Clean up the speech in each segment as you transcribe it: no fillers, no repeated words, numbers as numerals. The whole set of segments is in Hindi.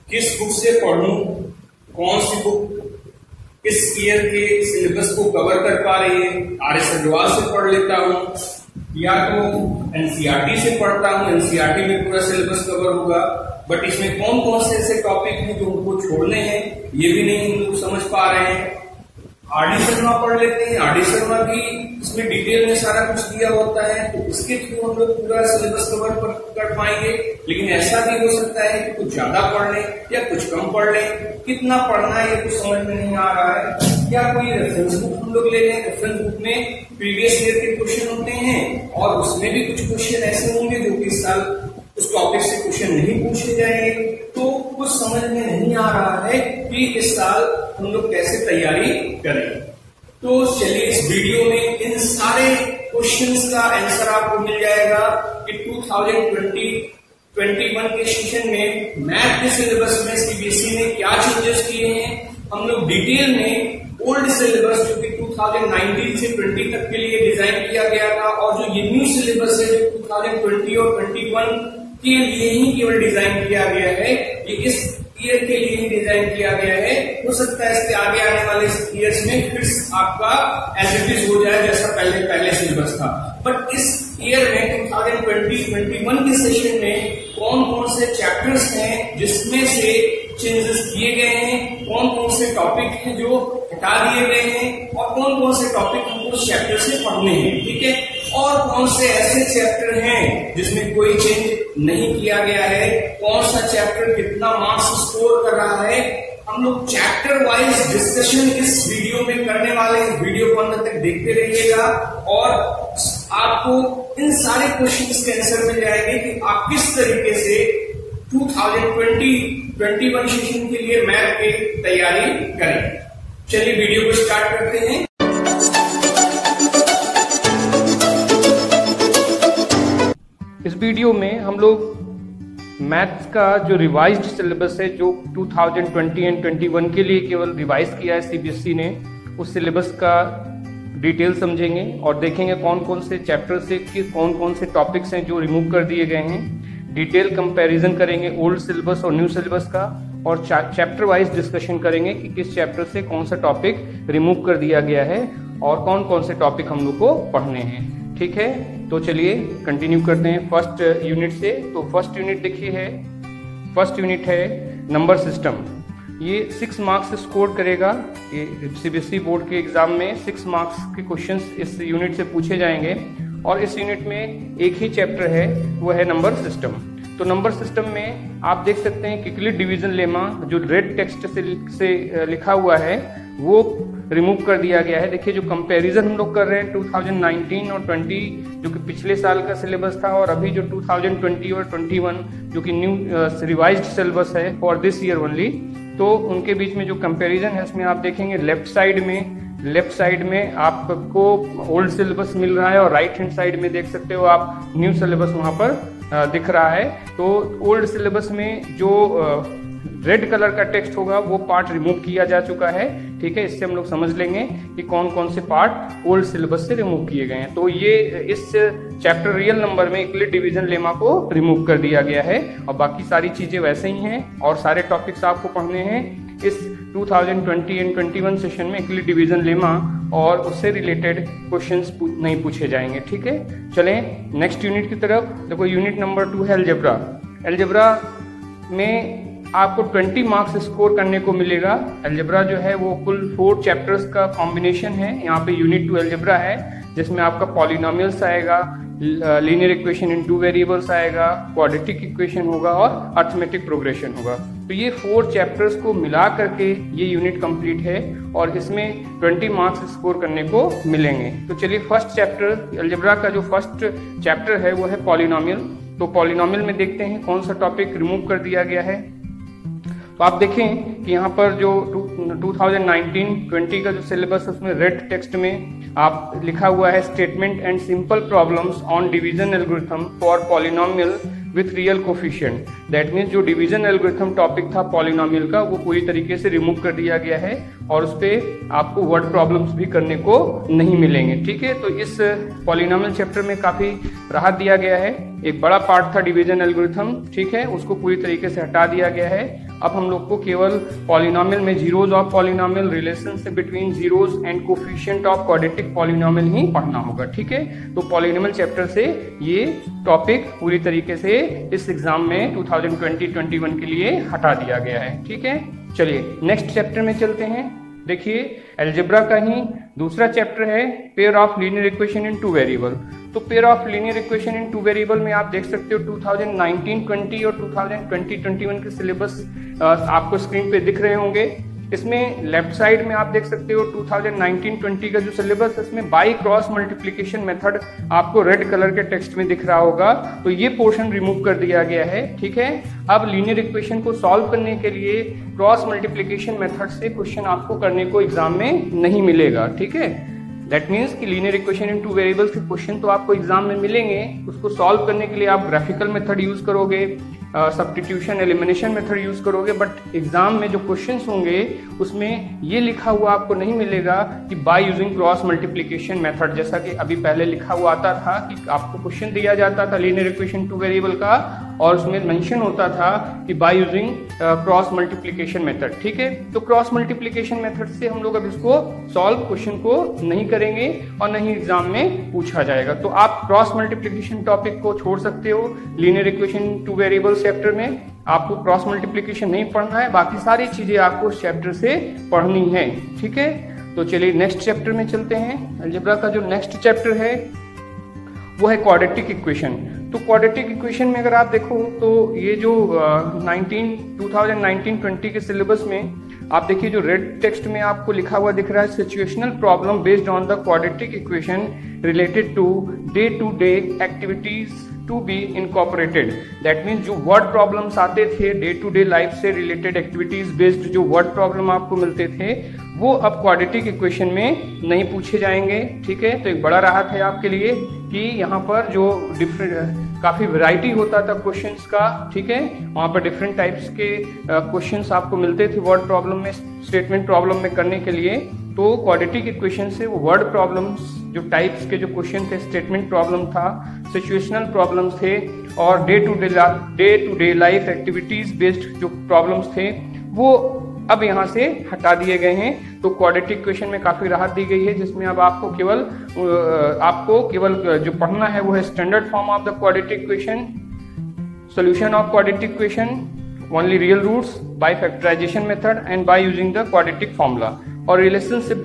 किस बुक से पढ़ूं, कौन सी बुक इस ईयर के सिलेबस को कवर कर पा रही है। आर.एस. अग्रवाल से पढ़ लेता हूं या तो एनसीईआरटी से पढ़ता हूं, एनसीईआरटी में पूरा सिलेबस कवर होगा, बट इसमें कौन कौन से ऐसे टॉपिक हैं जो उनको छोड़ने हैं ये भी नहीं हम लोग समझ पा रहे हैं। आर.डी. शर्मा पढ़ लेते हैं, आर.डी. शर्मा भी इसमें डिटेल में सारा कुछ दिया होता है, तो इसके थ्रू हम लोग पूरा सिलेबस कवर कर पाएंगे। लेकिन ऐसा भी हो सकता है कि कुछ ज्यादा पढ़ लें या कुछ कम पढ़ लें, कितना पढ़ना है ये कुछ समझ में नहीं आ रहा है। या कोई रेफरेंस बुक हम लोग ले लें, रेफरेंस बुक में प्रीवियस ईयर के क्वेश्चन होते हैं और उसमें भी कुछ क्वेश्चन ऐसे होंगे जो कि इस साल उस टॉपिक से क्वेश्चन नहीं पूछे जाएंगे, तो कुछ समझ में नहीं आ रहा है कि इस साल हम लोग कैसे तैयारी करें। तो चलिए इस वीडियो में इन सारे क्वेश्चंस का आंसर आपको मिल जाएगा कि 2020-21 के सेशन में मैथ के सिलेबस में सीबीएसई ने क्या चेंजेस किए हैं। हम लोग डिटेल में ओल्ड सिलेबस जो कि 2019 से 20 तक के लिए डिजाइन किया गया था और जो ये न्यू सिलेबस है जो 2020 और 21 के लिए ही केवल डिजाइन किया गया है, ये इस ईयर के लिए ही डिजाइन किया गया है। हो सकता है इसके आगे आने वाले ईयर्स में फिर आपका एज इट इज हो जाए जैसा पहले सिलेबस था। बट इस ईयर में 2020-21 के सेशन में कौन कौन से चैप्टर्स हैं जिसमें से चेंजेस किए गए हैं, कौन कौन से टॉपिक हैं जो हटा दिए गए हैं और कौन कौन से टॉपिक हमको उस चैप्टर से पढ़ने हैं, ठीक है। और कौन से ऐसे चैप्टर हैं जिसमें कोई चेंज नहीं किया गया है, कौन सा चैप्टर कितना मार्क्स स्कोर कर रहा है, हम लोग चैप्टर वाइज डिस्कशन इस वीडियो में करने वाले हैं। वीडियो को अंत तक देखते रहिएगा और आपको इन सारे क्वेश्चंस के आंसर मिल जाएंगे कि आप किस तरीके से 2020-21 सेशन के लिए मैथ की तैयारी करें। चलिए वीडियो को स्टार्ट करते हैं। इस वीडियो में हम लोग मैथ्स का जो रिवाइज्ड सिलेबस है जो 2020 एंड 21 के लिए केवल रिवाइज किया है सीबीएसई ने, उस सिलेबस का डिटेल समझेंगे और देखेंगे कौन कौन से चैप्टर से कौन कौन से टॉपिक्स हैं जो रिमूव कर दिए गए हैं। डिटेल कंपैरिजन करेंगे ओल्ड सिलेबस और न्यू सिलेबस का और चैप्टर वाइज डिस्कशन करेंगे कि किस चैप्टर से कौन सा टॉपिक रिमूव कर दिया गया है और कौन कौन से टॉपिक हम लोग को पढ़ने हैं, ठीक है। तो चलिए कंटिन्यू करते हैं फर्स्ट यूनिट से। तो फर्स्ट यूनिट देखिए है, फर्स्ट यूनिट है नंबर सिस्टम। ये 6 मार्क्स स्कोर करेगा। ये सीबीएसई बोर्ड के एग्जाम में 6 मार्क्स के क्वेश्चंस इस यूनिट से पूछे जाएंगे और इस यूनिट में एक ही चैप्टर है, वो है नंबर सिस्टम। तो नंबर सिस्टम में आप देख सकते हैं किक्लिड डिवीजन लेमा जो रेड टेक्स्ट से लिखा हुआ है वो रिमूव कर दिया गया है। देखिए जो कंपैरिजन हम लोग कर रहे हैं 2019 और 20 जो कि पिछले साल का सिलेबस था और अभी जो 2020 और 21 जो कि न्यू रिवाइज्ड सिलेबस है फॉर दिस ईयर ओनली, तो उनके बीच में जो कंपैरिजन है उसमें आप देखेंगे लेफ्ट साइड में आपको ओल्ड सिलेबस मिल रहा है और राइट हैंड साइड में देख सकते हो आप न्यू सिलेबस वहां पर दिख रहा है। तो ओल्ड सिलेबस में जो रेड कलर का टेक्स्ट होगा वो पार्ट रिमूव किया जा चुका है, ठीक है। इससे हम लोग समझ लेंगे कि कौन कौन से पार्ट ओल्ड सिलेबस से रिमूव किए गए हैं। तो ये इस चैप्टर रियल नंबर में यूक्लिड डिवीजन लेमा को रिमूव कर दिया गया है और बाकी सारी चीजें वैसे ही हैं और सारे टॉपिक्स आपको पढ़ने हैं इस 2020 एंड 21 सेशन में। यूक्लिड डिवीजन लेमा और उससे रिलेटेड क्वेश्चंस नहीं पूछे जाएंगे, ठीक है। चलें नेक्स्ट यूनिट की तरफ। देखो यूनिट नंबर 2 है अलजेब्रा। अलजेब्रा में आपको 20 मार्क्स स्कोर करने को मिलेगा। अलजेब्रा जो है वो कुल 4 चैप्टर्स का कॉम्बिनेशन है। यहाँ पे यूनिट 2 अलजेब्रा है जिसमें आपका पॉलिनोमियल्स आएगा, लीनियर इक्वेशन इन 2 वेरिएबल्स आएगा, क्वाड्रेटिक इक्वेशन होगा और अर्थमेटिक प्रोग्रेशन होगा। तो ये 4 चैप्टर्स को मिला करके ये यूनिट कंप्लीट है और इसमें 20 मार्क्स स्कोर करने को मिलेंगे। तो चलिए फर्स्ट चैप्टर अलजेब्रा का जो फर्स्ट चैप्टर है वो है पॉलिनोमियल। तो पॉलिनोमियल में देखते हैं कौन सा टॉपिक रिमूव कर दिया गया है। तो आप देखें कि यहाँ पर जो 2019-20 का जो सिलेबस है उसमें रेड टेक्स्ट में आप लिखा हुआ है statement and simple problems on division algorithm for polynomial with real coefficient. That means जो डिवीजन एल्गोरिथम टॉपिक था पॉलिनोमियल का वो पूरी तरीके से रिमूव कर दिया गया है और उस पर आपको वर्ड प्रॉब्लम्स भी करने को नहीं मिलेंगे, ठीक है। तो इस पॉलिनोमियल चैप्टर में काफी राहत दिया गया है। एक बड़ा पार्ट था डिवीजन एल्गोरिथम, ठीक है, उसको पूरी तरीके से हटा दिया गया है अब हम लोग को केवल पॉलिनोमियल में जीरोज ऑफ पॉलिनोमियल, रिलेशन से between zeros and coefficient of quadratic polynomial ही पढ़ना होगा। ठीक है, तो पॉलिनोमियल चैप्टर से ये टॉपिक पूरी तरीके से इस एग्जाम में 2020-21 के लिए हटा दिया गया है। ठीक है, चलिए नेक्स्ट चैप्टर में चलते हैं। देखिए अलजेब्रा का ही दूसरा चैप्टर है pair of linear equation in two variable. तो pair of linear equation in two variable में आप देख सकते हो 2019-20 और 2020-21 के सिलेबस आपको स्क्रीन पे दिख रहे होंगे। इसमें लेफ्ट साइड में आप देख सकते हो 2019-20 का जो सिलेबस है, इसमें बाई क्रॉस मल्टीप्लिकेशन मेथड आपको रेड कलर के टेक्स्ट में दिख रहा होगा, तो ये पोर्शन रिमूव कर दिया गया है। ठीक है, अब लीनियर इक्वेशन को सॉल्व करने के लिए क्रॉस मल्टीप्लिकेशन मेथड से क्वेश्चन आपको करने को एग्जाम में नहीं मिलेगा। ठीक है, दैट मीन्स कि linear equation in two variables के क्वेश्चन तो आपको एग्जाम में मिलेंगे, उसको सॉल्व करने के लिए आप ग्राफिकल मेथड यूज करोगे, सब्स्टिट्यूशन एलिमिनेशन मेथड यूज करोगे, बट एग्जाम में जो क्वेश्चंस होंगे उसमें ये लिखा हुआ आपको नहीं मिलेगा कि by using cross multiplication method, जैसा कि अभी पहले लिखा हुआ आता था कि आपको क्वेश्चन दिया जाता था लीनियर इक्वेशन टू वेरिएबल का और उसमें मेंशन होता था कि by using cross multiplication method. ठीक है, तो क्रॉस मल्टीप्लिकेशन मेथड से हम लोग अब इसको सॉल्व क्वेश्चन को नहीं करेंगे और नहीं एग्जाम में पूछा जाएगा। तो आप क्रॉस मल्टीप्लिकेशन टॉपिक को छोड़ सकते हो। Linear equation two variables chapter में आपको क्रॉस मल्टीप्लिकेशन नहीं पढ़ना है, बाकी सारी चीजें आपको इस चैप्टर से पढ़नी है। ठीक है, तो चलिए नेक्स्ट चैप्टर में चलते हैं। अलजेब्रा का जो नेक्स्ट चैप्टर है वो है क्वाड्रेटिक इक्वेशन। तो क्वाड्रेटिक इक्वेशन में अगर आप देखो तो ये जो 2019-20 के सिलेबस में आप देखिए जो रेड टेक्स्ट में आपको लिखा हुआ दिख रहा है situational problem based on the quadratic equation related to day activities to be incorporated. That means जो वर्ड प्रॉब्लम्स आते थे डे टू डे लाइफ से रिलेटेड एक्टिविटीज बेस्ड जो वर्ड प्रॉब्लम आपको मिलते थे वो अब क्वाड्रेटिक इक्वेशन में नहीं पूछे जाएंगे। ठीक है, तो एक बड़ा राहत है आपके लिए कि यहाँ पर जो डिफरेंट काफी वैरायटी होता था क्वेश्चंस का। ठीक है, वहाँ पर डिफरेंट टाइप्स के क्वेश्चंस आपको मिलते थे वर्ड प्रॉब्लम में, स्टेटमेंट प्रॉब्लम में करने के लिए। तो क्वाड्रेटिक इक्वेशन से वो वर्ड प्रॉब्लम्स जो टाइप्स के जो क्वेश्चन थे, स्टेटमेंट प्रॉब्लम था, सिचुएशनल प्रॉब्लम्स थे और day to day life activities based जो प्रॉब्लम्स थे वो अब यहाँ से हटा दिए गए हैं। तो क्वाड्रेटिक इक्वेशन में काफी राहत दी गई है, जिसमें अब आपको केवल जो पढ़ना है वो है standard form of the quadratic equation, solution of quadratic equation, only real roots by factorisation method and by using the quadratic formula, और रिलेशनशिप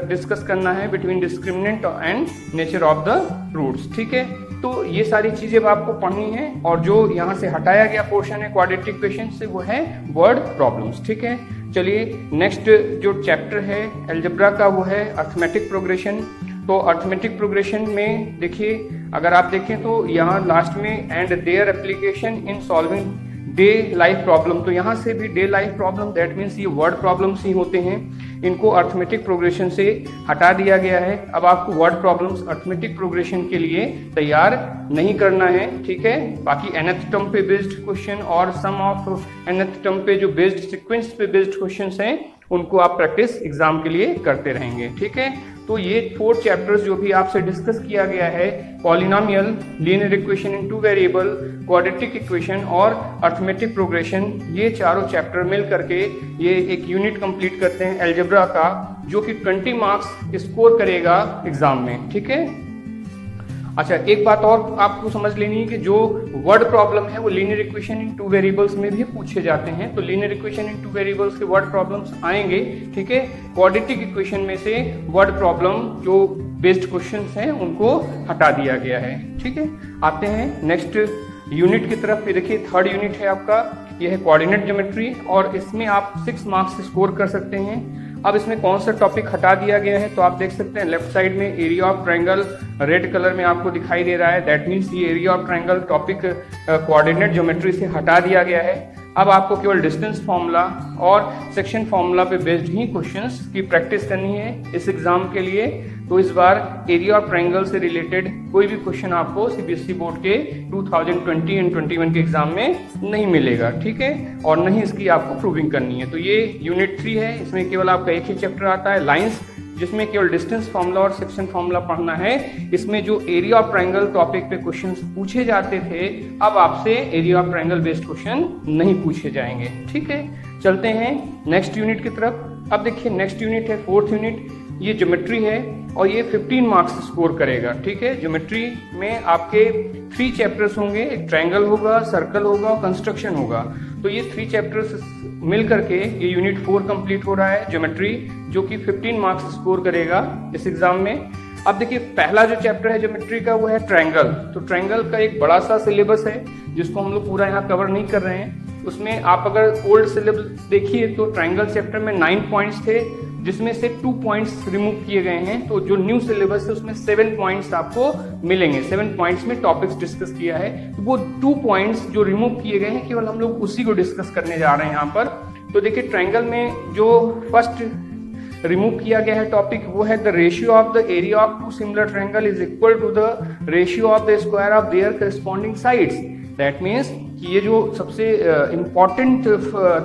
डिस्कस करना है between discriminant and nature of the roots. ठीक है, तो ये सारी चीजें आपको पढ़नी है। और जो यहाँ से हटाया गया पोर्शन है क्वाड्रेटिक इक्वेशन से वो है वर्ड प्रॉब्लम्स। ठीक है, चलिए नेक्स्ट जो चैप्टर है अलजेब्रा का वो है अर्थमेटिक प्रोग्रेशन। तो अर्थमेटिक प्रोग्रेशन में देखिए अगर आप देखें तो यहाँ लास्ट में and their application in solving day life problem, तो यहाँ से भी day life problem that means ये वर्ड प्रॉब्लम्स ही होते हैं, इनको अर्थमेटिक प्रोग्रेशन से हटा दिया गया है। अब आपको वर्ड प्रॉब्लम्स अर्थमेटिक प्रोग्रेशन के लिए तैयार नहीं करना है। ठीक है, बाकी nth टर्म पे बेस्ड क्वेश्चन और सम ऑफ nth टर्म पे जो बेस्ड सीक्वेंस पे बेस्ड क्वेश्चंस हैं उनको आप प्रैक्टिस एग्जाम के लिए करते रहेंगे। ठीक है, तो ये 4 चैप्टर्स जो भी आपसे डिस्कस किया गया है, polynomial, linear equation in two variable, quadratic equation और अर्थमेटिक प्रोग्रेशन, ये चारों चैप्टर मिल करके ये एक यूनिट कंप्लीट करते हैं अलजेब्रा का, जो कि 20 मार्क्स स्कोर करेगा एग्जाम में। ठीक है, अच्छा एक बात और आपको समझ लेनी है कि जो वर्ड प्रॉब्लम है वो linear equation in two variables में भी पूछे जाते हैं। तो linear equation in two variables के वर्ड प्रॉब्लम्स आएंगे। ठीक है, क्वाड्रेटिक इक्वेशन में से वर्ड प्रॉब्लम जो बेस्ड क्वेश्चंस हैं उनको हटा दिया गया है। ठीक है, आते हैं नेक्स्ट यूनिट की तरफ। ये देखिए 3rd यूनिट है आपका, यह है कोऑर्डिनेट ज्योमेट्री और इसमें आप 6 मार्क्स स्कोर कर सकते हैं। अब इसमें कौन सा टॉपिक हटा दिया गया है तो आप देख सकते हैं लेफ्ट साइड में area of triangle red colour में आपको दिखाई दे रहा है। दैट मीन्स ये area of triangle topic coordinate geometry से हटा दिया गया है। अब आपको केवल डिस्टेंस फॉर्मूला और सेक्शन फॉर्मूला पे बेस्ड ही क्वेश्चंस की प्रैक्टिस करनी है इस एग्जाम के लिए। तो इस बार एरिया ऑफ ट्रायंगल से रिलेटेड कोई भी क्वेश्चन आपको सीबीएसई बोर्ड के 2020 एंड 21 के एग्जाम में नहीं मिलेगा। ठीक है, और नहीं इसकी आपको प्रूविंग करनी है। तो ये यूनिट 3 है, इसमें केवल आपका एक ही चैप्टर आता है लाइंस जिसमें केवल डिस्टेंस फॉर्मूला और सेक्शन फॉर्मूला पढ़ना है। इसमें जो एरिया ऑफ ट्रायंगल टॉपिक पे क्वेश्चंस पूछे जाते थे, अब आपसे area of triangle based question नहीं पूछे जाएंगे। ठीक है, चलते हैं नेक्स्ट यूनिट की तरफ। अब देखिए नेक्स्ट यूनिट है 4th यूनिट, ये ज्योमेट्री है और ये 15 मार्क्स स्कोर करेगा। ठीक है, ज्योमेट्री में आपके 3 चैप्टर्स होंगे, एक ट्रायंगल होगा, सर्कल होगा और कंस्ट्रक्शन होगा। तो ये 3 चैप्टर्स मिल करके ये यूनिट 4 कंप्लीट हो रहा है ज्योमेट्री, जो कि 15 मार्क्स स्कोर करेगा इस एग्जाम में। अब देखिए पहला जो चैप्टर है ज्योमेट्री का वो है ट्रायंगल। तो ट्रायंगल का एक बड़ा सा सिलेबस है जिसको हम लोग पूरा यहाँ कवर नहीं कर रहे हैं। उसमें आप अगर ओल्ड सिलेबस देखिए तो ट्रायंगल चैप्टर में 9 पॉइंट्स थे, जिसमें से 2 पॉइंट्स रिमूव किए गए हैं। तो जो न्यू सिलेबस है उसमें 7 पॉइंट्स आपको मिलेंगे। 7 पॉइंट्स में टॉपिक्स डिस्कस किया है। तो वो 2 पॉइंट्स जो रिमूव किए गए हैं केवल हम लोग उसी को डिस्कस करने जा रहे हैं यहाँ पर। तो देखिए ट्रायंगल में जो फर्स्ट रिमूव किया गया है टॉपिक वो है the ratio of the area of 2 similar triangle is equal to the ratio of the square of their corresponding sides. That means कि ये जो सबसे इम्पॉर्टेंट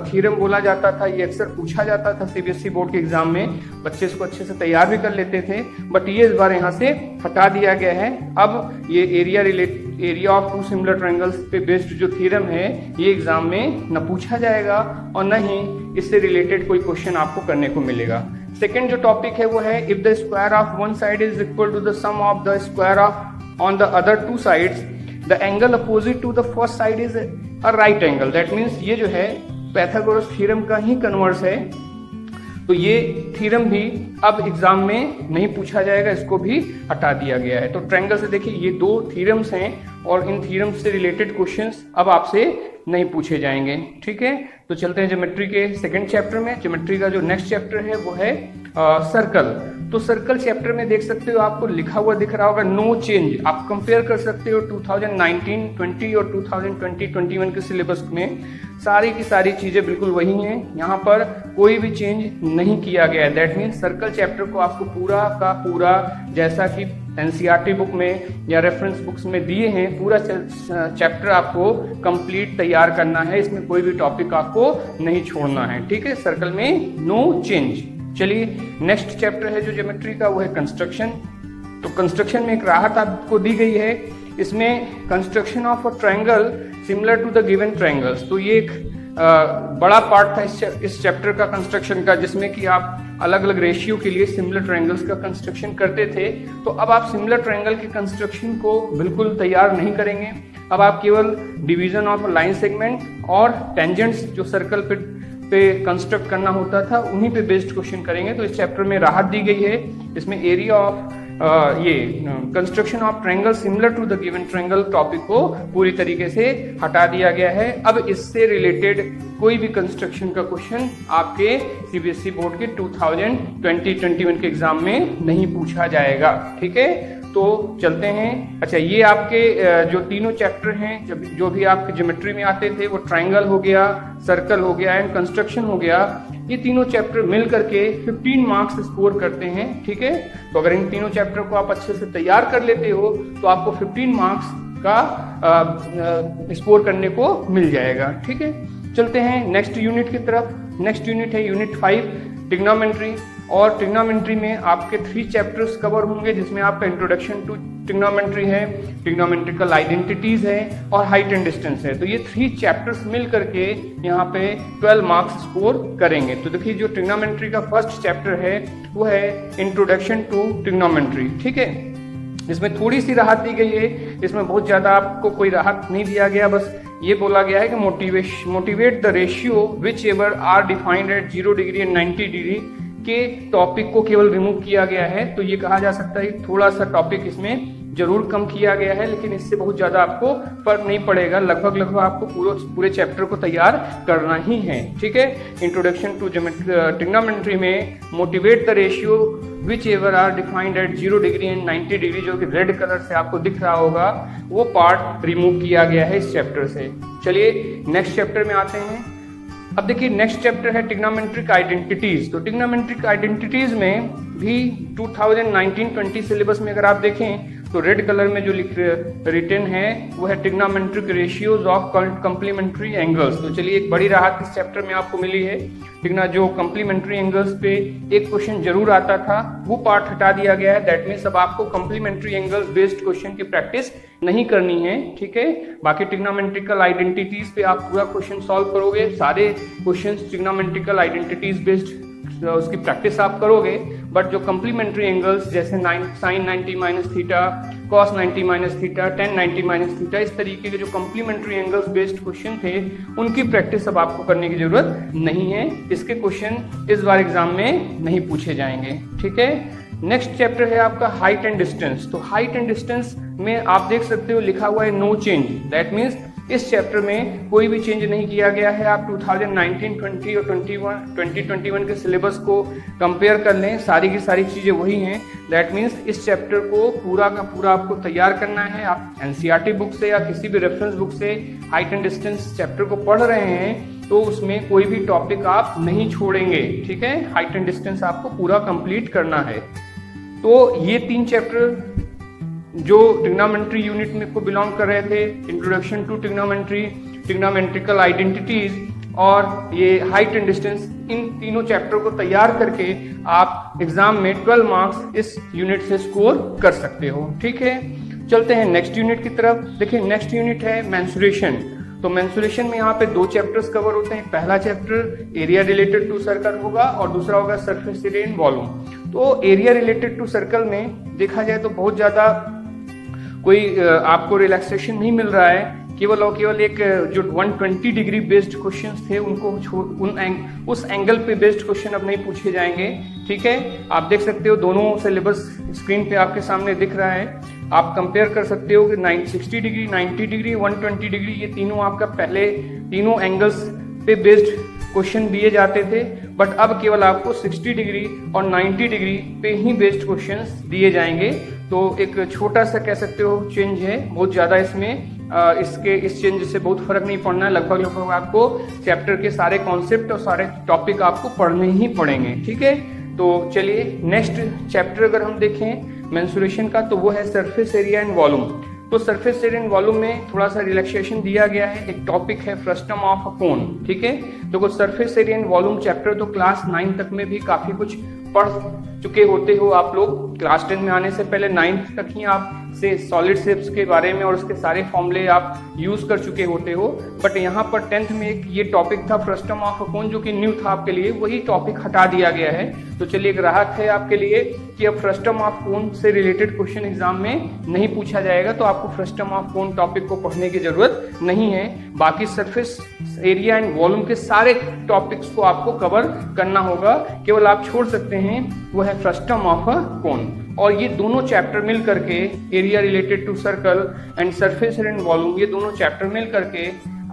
थ्योरम बोला जाता था, ये अक्सर पूछा जाता था सीबीएसई बोर्ड के एग्जाम में, बच्चे इसको अच्छे से तैयार भी कर लेते थे, बट ये इस बार यहाँ से हटा दिया गया है। अब ये एरिया ऑफ 2 सिमिलर ट्रायंगल्स पे बेस्ड जो थ्योरम है ये एग्जाम में न पूछा जाएगा और न ही इससे रिलेटेड कोई क्वेश्चन आपको करने को मिलेगा। सेकेंड जो टॉपिक है वो है if the square of one side is equal to the sum of the square of on the other 2 sides the angle opposite to the first side is a right angle। that means ये जो है पैथागोरस थ्योरम का ही कन्वर्स है। तो ये थ्योरम भी अब एग्जाम में नहीं पूछा जाएगा, इसको भी हटा दिया गया है। तो ट्रायंगल से देखिए ये 2 थ्योरम्स हैं और इन थ्योरम्स से रिलेटेड क्वेश्चंस अब आपसे नहीं पूछे जाएंगे। ठीक है, तो चलते हैं ज्योमेट्री के सेकंड चैप्टर में। ज्योमेट्री का जो नेक्स्ट चैप्टर है वो है सर्कल। तो सर्कल चैप्टर में देख सकते हो आपको लिखा हुआ दिख रहा होगा नो चेंज। आप कंपेयर कर सकते हो 2019-20 और 2020-21 के सिलेबस में सारी की सारी चीजें बिल्कुल वही हैं। यहाँ पर कोई भी चेंज नहीं किया गया है। दैट मीन्स सर्कल चैप्टर को आपको पूरा का पूरा जैसा कि एनसीईआरटी बुक में या रेफरेंस बुक्स में दिए हैं पूरा चैप्टर आपको कंप्लीट तैयार करना है। इसमें कोई भी टॉपिक आपको नहीं छोड़ना है। ठीक है, सर्कल में नो चेंज। चलिए नेक्स्ट चैप्टर है जो ज्योमेट्री का वो है कंस्ट्रक्शन। तो कंस्ट्रक्शन में एक राहत आपको दी गई है, इसमें construction of a triangle similar to the given triangles. तो ये एक बड़ा पार्ट था इस चैप्टर का कंस्ट्रक्शन का, जिसमें कि आप अलग अलग रेशियो के लिए सिमिलर ट्रायंगल्स का कंस्ट्रक्शन करते थे। तो अब आप सिमिलर ट्रायंगल के कंस्ट्रक्शन को बिल्कुल तैयार नहीं करेंगे। अब आप केवल डिवीजन ऑफ लाइन सेगमेंट और टेंजेंट्स जो सर्कल पे कंस्ट्रक्ट करना होता था उन्हीं पे बेस्ड क्वेश्चन करेंगे। तो इस चैप्टर में राहत दी गई है। इसमें area of construction of triangle similar to the given triangle topic को पूरी तरीके से हटा दिया गया है। अब इससे रिलेटेड कोई भी कंस्ट्रक्शन का क्वेश्चन आपके सीबीएसई बोर्ड के 2020-21 के एग्जाम में नहीं पूछा जाएगा। ठीक है, तो चलते हैं। अच्छा, ये आपके जो तीनों चैप्टर हैं जो भी आपके ज्योमेट्री में आते थे, वो ट्रायंगल हो गया, सर्कल हो गया एंड कंस्ट्रक्शन हो गया, ये तीनों चैप्टर मिल करके 15 मार्क्स स्कोर करते हैं। ठीक है, तो अगर इन तीनों चैप्टर को आप अच्छे से तैयार कर लेते हो तो आपको 15 मार्क्स का स्कोर करने को मिल जाएगा। ठीक है, चलते हैं नेक्स्ट यूनिट की तरफ। नेक्स्ट यूनिट है यूनिट 5 ट्रिग्नोमेट्री। और ट्रिग्नोमेट्री में आपके 3 चैप्टर्स कवर होंगे, जिसमें आपका इंट्रोडक्शन टू ट्रिग्नोमेट्री है, ट्रिग्नोमेट्रिकल आइडेंटिटीज है और हाइट एंड डिस्टेंस है। तो ये 3 चैप्टर्स मिल करके यहाँ पे 12 मार्क्स स्कोर करेंगे। तो देखिए जो ट्रिग्नोमेट्री का फर्स्ट चैप्टर है वो है इंट्रोडक्शन टू ट्रिग्नोमेट्री। ठीक है, इसमें थोड़ी सी राहत दी गई है, इसमें बहुत ज्यादा आपको कोई राहत नहीं दिया गया। बस ये बोला गया है कि motivate the ratio whichever are defined at 0 degree and 90 degree के टॉपिक को केवल रिमूव किया गया है। तो ये कहा जा सकता है थोड़ा सा टॉपिक इसमें जरूर कम किया गया है, लेकिन इससे बहुत ज्यादा आपको फर्क नहीं पड़ेगा। लगभग आपको पूरे चैप्टर को तैयार करना ही है। ठीक है, इंट्रोडक्शन टू ट्रिग्नोमेट्री में motivate the ratio whichever are defined at 0 degree and 90 degree, जो कि रेड कलर से आपको दिख रहा होगा, वो पार्ट रिमूव किया गया है इस चैप्टर से। चलिए नेक्स्ट चैप्टर में आते हैं। अब देखिए नेक्स्ट चैप्टर है ट्रिग्नोमेट्रिक आइडेंटिटीज। तो ट्रिग्नोमेट्रिक आइडेंटिटीज में भी 2019-20 सिलेबस में अगर आप देखें तो रेड कलर में जो रिटन है वो है trigonometric ratios of complementary angles. तो चलिए, एक बड़ी राहत इस चैप्टर में आपको मिली है। जो कंप्लीमेंट्री एंगल्स पे एक क्वेश्चन जरूर आता था वो पार्ट हटा दिया गया है। दैट मीन्स अब आपको कंप्लीमेंट्री एंगल्स बेस्ड क्वेश्चन की प्रैक्टिस नहीं करनी है, ठीक है। बाकी ट्रिग्नोमेट्रिकल आइडेंटिटीज पे आप पूरा क्वेश्चन सॉल्व करोगे, सारे क्वेश्चन ट्रिग्नोमेट्रिकल आइडेंटिटीज बेस्ड उसकी प्रैक्टिस आप करोगे। बट जो कंप्लीमेंट्री एंगल्स जैसे sin 90 minus theta, cos 90 minus theta, tan 90 minus theta, इस तरीके के जो कंप्लीमेंट्री एंगल्स बेस्ड क्वेश्चन थे उनकी प्रैक्टिस अब आपको करने की जरूरत नहीं है। इसके क्वेश्चन इस बार एग्जाम में नहीं पूछे जाएंगे, ठीक है। नेक्स्ट चैप्टर है आपका हाइट एंड डिस्टेंस। तो हाइट एंड डिस्टेंस में आप देख सकते हो लिखा हुआ है नो चेंज। दैट मीन्स इस चैप्टर में कोई भी चेंज नहीं किया गया है। आप 2019, 20 और 2021 के सिलेबस को कंपेयर कर लें, सारी की सारी चीजें वही हैं। दैट मीन्स इस चैप्टर को पूरा का पूरा आपको तैयार करना है। आप एनसीईआरटी बुक से या किसी भी रेफरेंस बुक से हाइट एंड डिस्टेंस चैप्टर को पढ़ रहे हैं तो उसमें कोई भी टॉपिक आप नहीं छोड़ेंगे, ठीक है। हाइट एंड डिस्टेंस आपको पूरा कंप्लीट करना है। तो ये 3 चैप्टर जो ट्रिग्नोमेट्री यूनिट में को बिलोंग कर रहे थे, introduction to trigonometry, trigonometrical identities और ये हाइट एंड डिस्टेंस, इन तीनों चैप्टर को तैयार करके आप एग्जाम में 12 मार्क्स इस यूनिट से स्कोर कर सकते हो, ठीक है। चलते हैं नेक्स्ट यूनिट की तरफ। देखिए, नेक्स्ट यूनिट है मेंसुरेशन। तो मेंसुरेशन में यहाँ पे 2 चैप्टर्स कवर होते हैं। पहला chapter area related to circle होगा और दूसरा होगा सरफेस एरिया एंड वॉल्यूम। तो एरिया रिलेटेड टू सर्कल में देखा जाए तो बहुत ज्यादा कोई आपको रिलैक्सेशन नहीं मिल रहा है। केवल और केवल एक जो 120 डिग्री बेस्ड क्वेश्चंस थे उनको उस एंगल पे बेस्ड क्वेश्चन अब नहीं पूछे जाएंगे, ठीक है। आप देख सकते हो दोनों सिलेबस स्क्रीन पे आपके सामने दिख रहा है। आप कंपेयर कर सकते हो कि 60 डिग्री, 90 डिग्री, 120 डिग्री, ये तीनों आपका पहले तीनों एंगल्स पे बेस्ड क्वेश्चन दिए जाते थे। बट अब केवल आपको 60 डिग्री और 90 डिग्री पे ही बेस्ड क्वेश्चंस दिए जाएंगे। तो एक छोटा सा कह सकते हो चेंज है, बहुत ज्यादा इसमें इस चेंज से बहुत फर्क नहीं पड़ना है। लगभग आपको चैप्टर के सारे कॉन्सेप्ट और सारे टॉपिक आपको पढ़ने ही पड़ेंगे, ठीक है। तो चलिए, नेक्स्ट चैप्टर अगर हम देखें मेंसुरेशन का तो वो है सरफेस एरिया एंड वॉल्यूम। तो सरफेस एरिया एंड वॉल्यूम में थोड़ा सा रिलैक्सेशन दिया गया है। एक टॉपिक है फ्रस्टम ऑफ अ कोन, ठीक है। तो surface area and volume chapter तो क्लास 9 तक में भी काफी कुछ पढ़ चुके होते हो आप लोग। क्लास 10 में आने से पहले 9th तक ही आप से सॉलिड शेप्स के बारे में और उसके सारे फॉर्मूले आप यूज कर चुके होते हो। बट यहाँ पर 10th में एक ये टॉपिक था फ्रस्टम ऑफ अ कोन, जो कि न्यू था आपके लिए, वही टॉपिक हटा दिया गया है। तो चलिए, एक राहत है आपके लिए कि अब फ्रस्टम ऑफ कोन से रिलेटेड क्वेश्चन एग्जाम में नहीं पूछा जाएगा। तो आपको फ्रस्टम ऑफ कोन टॉपिक को पढ़ने की जरूरत नहीं है। बाकी सरफेस एरिया एंड वॉल्यूम के सारे टॉपिक्स को आपको कवर करना होगा। केवल आप छोड़ सकते हैं वो है फ्रस्टम ऑफ अ कोन। और ये दोनों चैप्टर मिल करके, area related to circle and surface and volume, ये दोनों चैप्टर मिल करके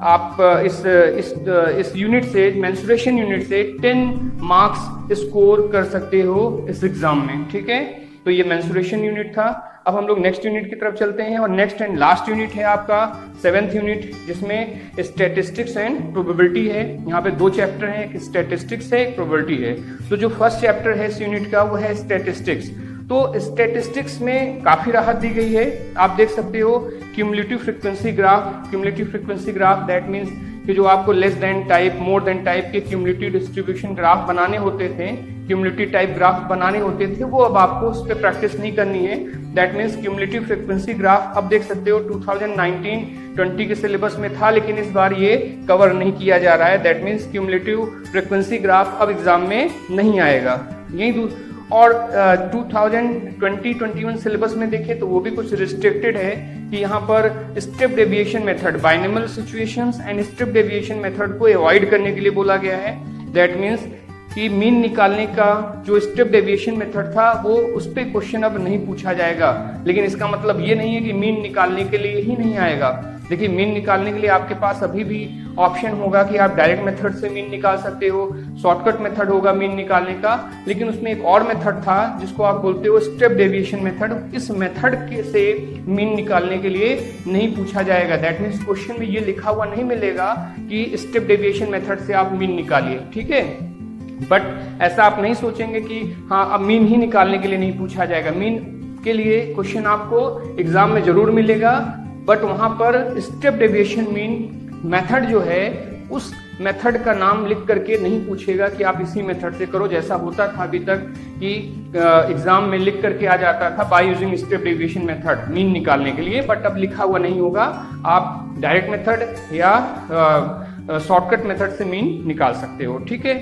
आप इस यूनिट से, मेंसुरेशन यूनिट से 10 मार्क्स स्कोर कर सकते हो इस एग्जाम में, ठीक है। तो ये मेंसुरेशन यूनिट था। अब हम लोग नेक्स्ट यूनिट की तरफ चलते हैं और नेक्स्ट एंड लास्ट यूनिट है आपका 7th यूनिट, जिसमें स्टैटिस्टिक्स एंड प्रोबेबिलिटी है। यहाँ पे 2 चैप्टर हैं, एक स्टैटिस्टिक्स है, एक प्रोबेबिलिटी है। तो जो फर्स्ट चैप्टर है इस यूनिट का वो है स्टैटिस्टिक्स। तो स्टैटिस्टिक्स में काफी राहत दी गई है। आप देख सकते हो cumulative frequency graph. Cumulative frequency graph that means कि जो आपको less than type, more than type के क्यूमुलेटिव डिस्ट्रीब्यूशन ग्राफ बनाने होते थे, क्यूमुलेटिव टाइप ग्राफ बनाने होते थे, वो अब आपको उस पर प्रैक्टिस नहीं करनी है। That means cumulative frequency graph अब देख सकते हो 2019-20 के सिलेबस में था, लेकिन इस बार ये कवर नहीं किया जा रहा है। That means cumulative frequency graph अब एग्जाम में नहीं आएगा। यही और 2020-21 सिलेबस में देखें तो वो भी कुछ रिस्ट्रिक्टेड है कि यहाँ पर step deviation method, binomial situations and step deviation method को अवॉइड करने के लिए बोला गया है। दैट मीन्स कि मीन निकालने का जो स्टेप डेविएशन मेथड था वो उस पे क्वेश्चन अब नहीं पूछा जाएगा। लेकिन इसका मतलब ये नहीं है कि मीन निकालने के लिए ही नहीं आएगा। देखिए, मीन निकालने के लिए आपके पास अभी भी ऑप्शन होगा कि आप डायरेक्ट मेथड से मीन निकाल सकते हो, शॉर्टकट मेथड होगा मीन निकालने का। लेकिन उसमें एक और मेथड था जिसको आप बोलते हो स्टेप डेविएशन मेथड। इस मेथड के से मीन निकालने के लिए नहीं पूछा जाएगा। दैट मीन्स क्वेश्चन में ये लिखा हुआ नहीं मिलेगा कि स्टेप डेविएशन मेथड से आप मीन निकालिए, ठीक है। बट ऐसा आप नहीं सोचेंगे कि हाँ अब मीन ही निकालने के लिए नहीं पूछा जाएगा। मीन के लिए क्वेश्चन आपको एग्जाम में जरूर मिलेगा, बट वहां पर स्टेप डेविएशन मीन मेथड जो है उस मेथड का नाम लिख करके नहीं पूछेगा कि आप इसी मेथड से करो, जैसा होता था अभी तक कि एग्जाम में लिख करके आ जाता था by using step deviation method mean निकालने के लिए, बट अब लिखा हुआ नहीं होगा। आप डायरेक्ट मेथड या शॉर्टकट मेथड से मीन निकाल सकते हो। ठीक है,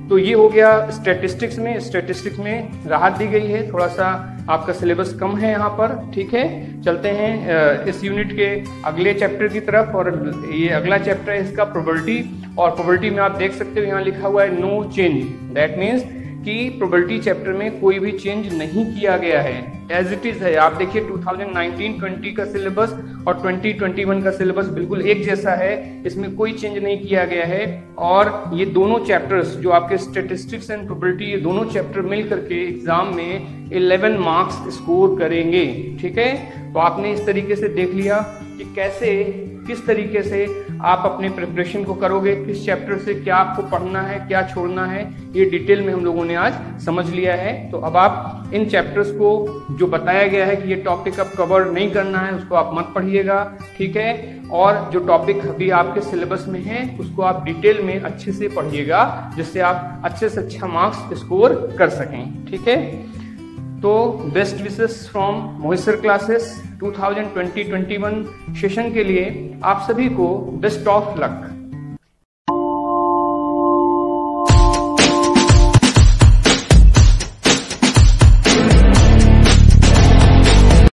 तो ये हो गया स्टैटिस्टिक्स में। स्टैटिस्टिक्स में राहत दी गई है, थोड़ा सा आपका सिलेबस कम है यहाँ पर। ठीक है, चलते हैं इस यूनिट के अगले चैप्टर की तरफ, और ये अगला चैप्टर है इसका प्रोबेबिलिटी। और प्रोबेबिलिटी में आप देख सकते हो यहाँ लिखा हुआ है नो चेंज, दैट मीन्स कि प्रोबेबिलिटी चैप्टर में कोई भी चेंज नहीं किया गया है, एज इट इज है। आप देखिए 2019-20 का सिलेबस और 2021 का सिलेबस बिल्कुल एक जैसा है, इसमें कोई चेंज नहीं किया गया है। और ये दोनों चैप्टर्स जो आपके स्टैटिस्टिक्स एंड प्रोबेबिलिटी, ये दोनों चैप्टर मिल करके एग्जाम में 11 मार्क्स स्कोर करेंगे। ठीक है, तो आपने इस तरीके से देख लिया कि कैसे, किस तरीके से आप अपने प्रिपरेशन को करोगे, किस चैप्टर से क्या आपको पढ़ना है, क्या छोड़ना है, ये डिटेल में हम लोगों ने आज समझ लिया है। तो अब आप इन चैप्टर्स को जो बताया गया है कि ये टॉपिक अब कवर नहीं करना है, उसको आप मत पढ़िएगा। ठीक है, और जो टॉपिक अभी आपके सिलेबस में है उसको आप डिटेल में अच्छे से पढ़िएगा, जिससे आप अच्छे से अच्छा मार्क्स स्कोर कर सकें। ठीक है, तो best wishes from Mohit sir classes 2020-21 session के लिए आप सभी को बेस्ट ऑफ लक।